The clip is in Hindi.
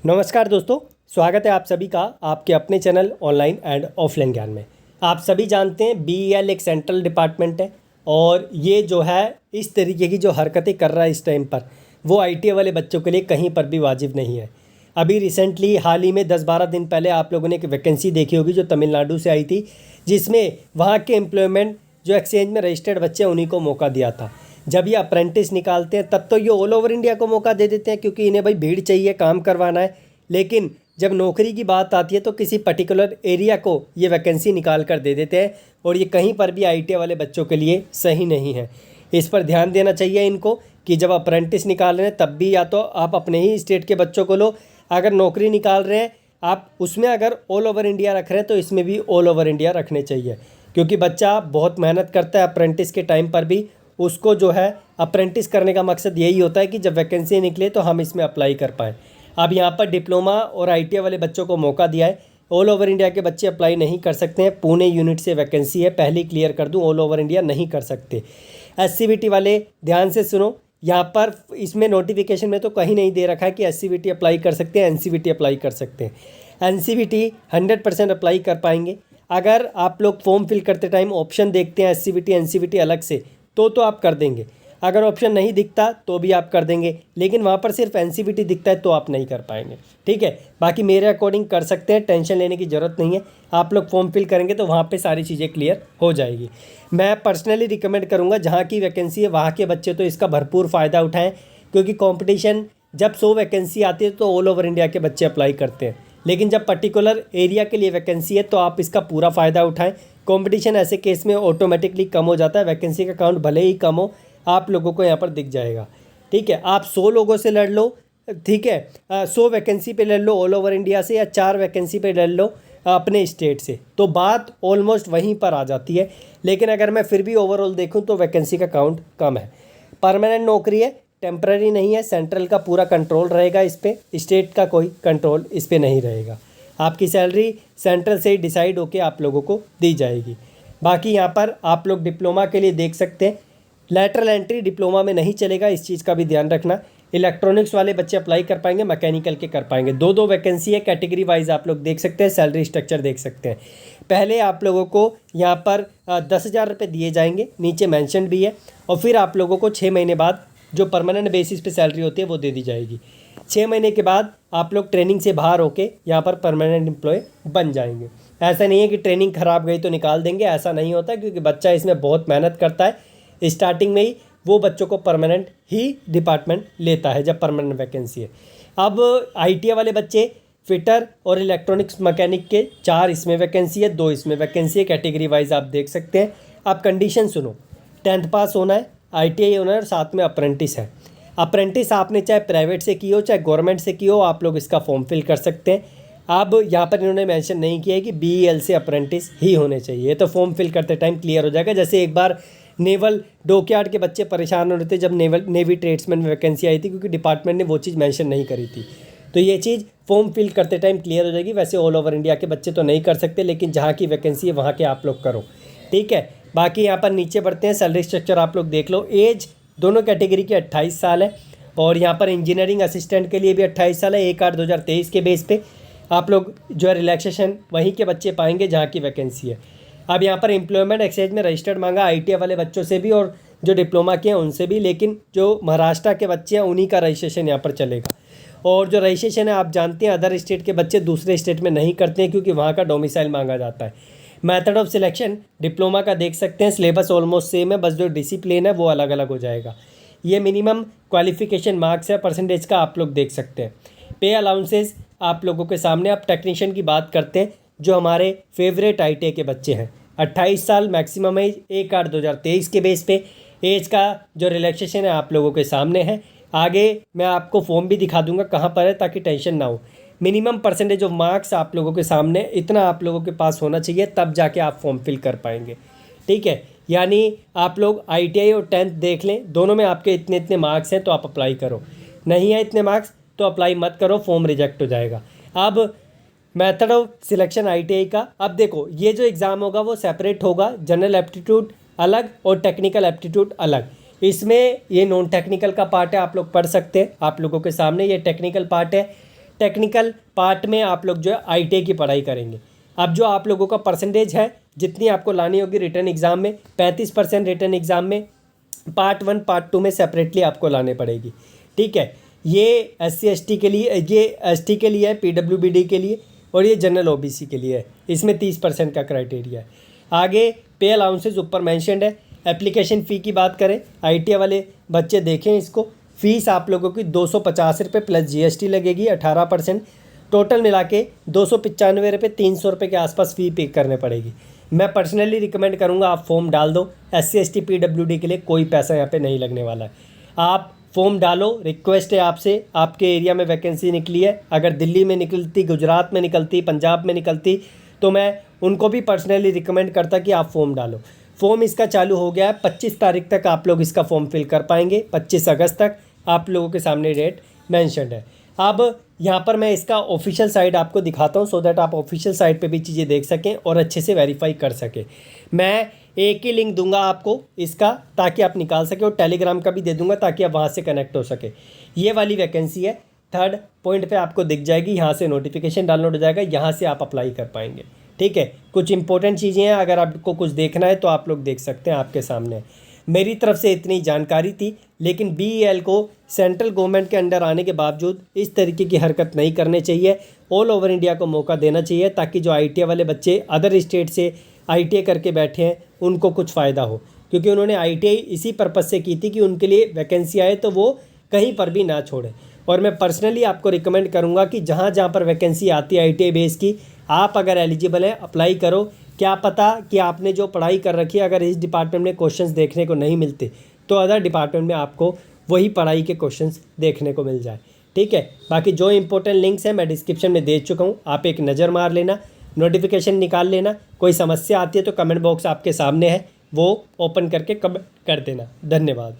नमस्कार दोस्तों, स्वागत है आप सभी का आपके अपने चैनल ऑनलाइन एंड ऑफलाइन ज्ञान में। आप सभी जानते हैं BEL एक सेंट्रल डिपार्टमेंट है और ये जो है इस तरीके की जो हरकतें कर रहा है इस टाइम पर वो ITA वाले बच्चों के लिए कहीं पर भी वाजिब नहीं है। अभी रिसेंटली हाल ही में 10-12 दिन पहले आप लोगों ने एक वैकेंसी देखी होगी जो तमिलनाडु से आई थी, जिसमें वहाँ के एम्प्लॉयमेंट जो एक्सचेंज में रजिस्टर्ड बच्चे हैं उन्हीं को मौका दिया था। जब ये अप्रेंटिस निकालते हैं तब तो ये ऑल ओवर इंडिया को मौका दे देते हैं क्योंकि इन्हें भाई भीड़ चाहिए, काम करवाना है। लेकिन जब नौकरी की बात आती है तो किसी पर्टिकुलर एरिया को ये वैकेंसी निकाल कर दे देते हैं और ये कहीं पर भी ITA वाले बच्चों के लिए सही नहीं है। इस पर ध्यान देना चाहिए इनको कि जब अप्रेंटिस निकाल रहे हैं तब भी या तो आप अपने ही स्टेट के बच्चों को लो, अगर नौकरी निकाल रहे हैं आप उसमें अगर ऑल ओवर इंडिया रख रहे हैं तो इसमें भी ऑल ओवर इंडिया रखने चाहिए, क्योंकि बच्चा बहुत मेहनत करता है अप्रेंटिस के टाइम पर भी। उसको जो है अप्रेंटिस करने का मकसद यही होता है कि जब वैकेंसी निकले तो हम इसमें अप्लाई कर पाएँ। अब यहाँ पर डिप्लोमा और ITA वाले बच्चों को मौका दिया है। ऑल ओवर इंडिया के बच्चे अप्लाई नहीं कर सकते हैं। पुणे यूनिट से वैकेंसी है, पहले क्लियर कर दूँ, ऑल ओवर इंडिया नहीं कर सकते। SCVT वाले ध्यान से सुनो, यहाँ पर इसमें नोटिफिकेशन में तो कहीं नहीं दे रखा है कि SCVT अप्लाई कर सकते हैं, NCVT अप्लाई कर सकते हैं। NCVT 100% अप्लाई कर पाएंगे। अगर आप लोग फॉर्म फिल करते टाइम ऑप्शन देखते हैं SCVT NCVT अलग से तो आप कर देंगे। अगर ऑप्शन नहीं दिखता तो भी आप कर देंगे, लेकिन वहाँ पर सिर्फ NCVT दिखता है तो आप नहीं कर पाएंगे। ठीक है, बाकी मेरे अकॉर्डिंग कर सकते हैं, टेंशन लेने की ज़रूरत नहीं है। आप लोग फॉर्म फिल करेंगे तो वहाँ पे सारी चीज़ें क्लियर हो जाएगी। मैं पर्सनली रिकमेंड करूँगा जहाँ की वैकेंसी है वहाँ के बच्चे तो इसका भरपूर फ़ायदा उठाएँ, क्योंकि कॉम्पिटिशन जब 100 वैकेंसी आती है तो ऑल ओवर इंडिया के बच्चे अप्लाई करते हैं, लेकिन जब पर्टिकुलर एरिया के लिए वैकेंसी है तो आप इसका पूरा फ़ायदा उठाएं। कंपटीशन ऐसे केस में ऑटोमेटिकली कम हो जाता है, वैकेंसी का काउंट भले ही कम हो आप लोगों को यहाँ पर दिख जाएगा। ठीक है, आप 100 लोगों से लड़ लो, ठीक है, 100 वैकेंसी पे लड़ लो ऑल ओवर इंडिया से, या 4 वैकेंसी पे लड़ लो अपने स्टेट से, तो बात ऑलमोस्ट वहीं पर आ जाती है। लेकिन अगर मैं फिर भी ओवरऑल देखूँ तो वैकेंसी का काउंट कम है। परमानेंट नौकरी है, टेम्पररी नहीं है। सेंट्रल का पूरा कंट्रोल रहेगा इस पर, स्टेट का कोई कंट्रोल इस पर नहीं रहेगा। आपकी सैलरी सेंट्रल से ही डिसाइड होकर आप लोगों को दी जाएगी। बाकी यहाँ पर आप लोग डिप्लोमा के लिए देख सकते हैं, लैटरल एंट्री डिप्लोमा में नहीं चलेगा, इस चीज़ का भी ध्यान रखना। इलेक्ट्रॉनिक्स वाले बच्चे अप्लाई कर पाएंगे, मैकेनिकल के कर पाएंगे। 2-2 वैकेंसी है, कैटेगरी वाइज आप लोग देख सकते हैं, सैलरी स्ट्रक्चर देख सकते हैं। पहले आप लोगों को यहाँ पर 10,000 रुपये दिए जाएंगे, नीचे मैंशन भी है, और फिर आप लोगों को 6 महीने बाद जो परमानेंट बेसिस पे सैलरी होती है वो दे दी जाएगी। 6 महीने के बाद आप लोग ट्रेनिंग से बाहर होके यहाँ पर परमानेंट एम्प्लॉय बन जाएंगे। ऐसा नहीं है कि ट्रेनिंग ख़राब गई तो निकाल देंगे, ऐसा नहीं होता, क्योंकि बच्चा इसमें बहुत मेहनत करता है। स्टार्टिंग में ही वो बच्चों को परमानेंट ही डिपार्टमेंट लेता है जब परमानेंट वैकेंसी है। अब ITA वाले बच्चे फिटर और इलेक्ट्रॉनिक्स मैकेनिक के 4 इसमें वैकेंसी है, 2 इसमें वैकेंसी है, कैटेगरी वाइज आप देख सकते हैं। आप कंडीशन सुनो, 10th पास होना है, ITA होना है और साथ में अप्रेंटिस है। अप्रेंटिस आपने चाहे प्राइवेट से की हो चाहे गवर्नमेंट से की हो, आप लोग इसका फॉर्म फिल कर सकते हैं। अब यहाँ पर इन्होंने मेंशन नहीं किया है कि BEL से अप्रेंटिस ही होने चाहिए, तो फॉर्म फिल करते टाइम क्लियर हो जाएगा। जैसे एक बार नेवल डॉकयार्ड के बच्चे परेशान हो रहे थे जब नेवी ट्रेड्समैन में वैकेंसी आई थी, क्योंकि डिपार्टमेंट ने वो चीज़ मेंशन नहीं करी थी। तो ये चीज़ फॉर्म फिल करते टाइम क्लियर हो जाएगी। वैसे ऑल ओवर इंडिया के बच्चे तो नहीं कर सकते, लेकिन जहाँ की वैकेंसी है वहाँ के आप लोग करो। ठीक है, बाकी यहाँ पर नीचे बढ़ते हैं, सैलरी स्ट्रक्चर आप लोग देख लो। एज दोनों कैटेगरी की 28 साल है, और यहाँ पर इंजीनियरिंग असिस्टेंट के लिए भी 28 साल है। 1/8/2023 के बेस पे आप लोग जो है रिलैक्सेशन वहीं के बच्चे पाएंगे जहाँ की वैकेंसी है। अब यहाँ पर एम्प्लॉयमेंट एक्सचेंज में रजिस्टर्ड मांगा ITA वाले बच्चों से भी और जो डिप्लोमा के हैं उनसे भी, लेकिन जो महाराष्ट्र के बच्चे हैं उन्हीं का रजिस्ट्रेशन यहाँ पर चलेगा। और जो रजिस्ट्रेशन है आप जानते हैं अदर स्टेट के बच्चे दूसरे स्टेट में नहीं करते हैं, क्योंकि वहाँ का डोमिसाइल मांगा जाता है। मेथड ऑफ सिलेक्शन डिप्लोमा का देख सकते हैं, सिलेबस ऑलमोस्ट सेम है, बस जो डिसिप्लिन है वो अलग अलग हो जाएगा। ये मिनिमम क्वालिफिकेशन मार्क्स है, परसेंटेज का आप लोग देख सकते हैं। पे अलाउंसेस आप लोगों के सामने। आप टेक्नीशियन की बात करते हैं, जो हमारे फेवरेट ITA के बच्चे हैं, 28 साल मैक्सिमम एज, 1/8/2023 के बेस पे। एज का जो रिलैक्सेशन है आप लोगों के सामने है। आगे मैं आपको फॉर्म भी दिखा दूंगा कहाँ पर है, ताकि टेंशन ना हो। मिनिमम परसेंटेज ऑफ मार्क्स आप लोगों के सामने, इतना आप लोगों के पास होना चाहिए, तब जाके आप फॉर्म फिल कर पाएंगे। ठीक है, यानी आप लोग ITA और 10th देख लें, दोनों में आपके इतने इतने मार्क्स हैं तो आप अप्लाई करो। नहीं है इतने मार्क्स तो अप्लाई मत करो, फॉर्म रिजेक्ट हो जाएगा। अब मेथड ऑफ सिलेक्शन ITA का, अब देखो ये जो एग्ज़ाम होगा वो सेपरेट होगा, जनरल एप्टीट्यूड अलग और टेक्निकल एप्टीट्यूड अलग। इसमें ये नॉन टेक्निकल का पार्ट है, आप लोग पढ़ सकते हैं, आप लोगों के सामने ये टेक्निकल पार्ट है। टेक्निकल पार्ट में आप लोग जो है ITI की पढ़ाई करेंगे। अब जो आप लोगों का परसेंटेज है जितनी आपको लानी होगी रिटर्न एग्ज़ाम में, 35% रिटर्न एग्ज़ाम में, पार्ट 1 पार्ट 2 में सेपरेटली आपको लाने पड़ेगी। ठीक है, ये SC ST के लिए, ये ST के लिए है, PWBD के लिए, और ये जनरल OBC के लिए है। इसमें 30% का क्राइटेरिया है। आगे पे अलाउंसेज ऊपर मैंशनड है। एप्लीकेशन फ़ी की बात करें, ITI वाले बच्चे देखें इसको, फ़ीस आप लोगों की 250 रुपये प्लस GST लगेगी 18%, टोटल मिला के 295 रुपये, 300 रुपये के आसपास फ़ी पे करने पड़ेगी। मैं पर्सनली रिकमेंड करूँगा आप फॉर्म डाल दो। SC ST PWD के लिए कोई पैसा यहाँ पे नहीं लगने वाला है। आप फॉर्म डालो, रिक्वेस्ट है आपसे। आपके एरिया में वैकेंसी निकली है, अगर दिल्ली में निकलती, गुजरात में निकलती, पंजाब में निकलती, तो मैं उनको भी पर्सनली रिकमेंड करता कि आप फॉर्म डालो। फॉर्म इसका चालू हो गया है, 25 तारीख तक आप लोग इसका फॉर्म फिल कर पाएंगे। 25 अगस्त तक आप लोगों के सामने डेट मेंशन्ड है। अब यहाँ पर मैं इसका ऑफिशियल साइट आपको दिखाता हूँ, सो दैट आप ऑफिशियल साइट पे भी चीज़ें देख सकें और अच्छे से वेरीफाई कर सकें। मैं एक ही लिंक दूंगा आपको इसका, ताकि आप निकाल सकें, और टेलीग्राम का भी दे दूंगा ताकि आप वहाँ से कनेक्ट हो सके। ये वाली वैकेंसी है, 3rd पॉइंट पे आपको दिख जाएगी, यहाँ से नोटिफिकेशन डाउनलोड हो जाएगा, यहाँ से आप अप्लाई कर पाएंगे। ठीक है, कुछ इंपॉर्टेंट चीज़ें हैं, अगर आपको कुछ देखना है तो आप लोग देख सकते हैं, आपके सामने। मेरी तरफ से इतनी जानकारी थी, लेकिन BEL को सेंट्रल गवर्नमेंट के अंडर आने के बावजूद इस तरीके की हरकत नहीं करनी चाहिए। ऑल ओवर इंडिया को मौका देना चाहिए, ताकि जो ITI वाले बच्चे अदर स्टेट से ITI करके बैठे हैं उनको कुछ फ़ायदा हो, क्योंकि उन्होंने ITI इसी पर्पज़ से की थी कि उनके लिए वैकेंसी आए तो वो कहीं पर भी ना छोड़ें। और मैं पर्सनली आपको रिकमेंड करूँगा कि जहाँ जहाँ पर वैकेंसी आती है ITI बेस की, आप अगर एलिजिबल हैं अप्लाई करो। क्या पता कि आपने जो पढ़ाई कर रखी है, अगर इस डिपार्टमेंट में क्वेश्चंस देखने को नहीं मिलते तो अदर डिपार्टमेंट में आपको वही पढ़ाई के क्वेश्चंस देखने को मिल जाए। ठीक है, बाकी जो इंपॉर्टेंट लिंक्स हैं मैं डिस्क्रिप्शन में दे चुका हूँ, आप एक नज़र मार लेना, नोटिफिकेशन निकाल लेना। कोई समस्या आती है तो कमेंट बॉक्स आपके सामने है, वो ओपन करके कमेंट कर देना। धन्यवाद।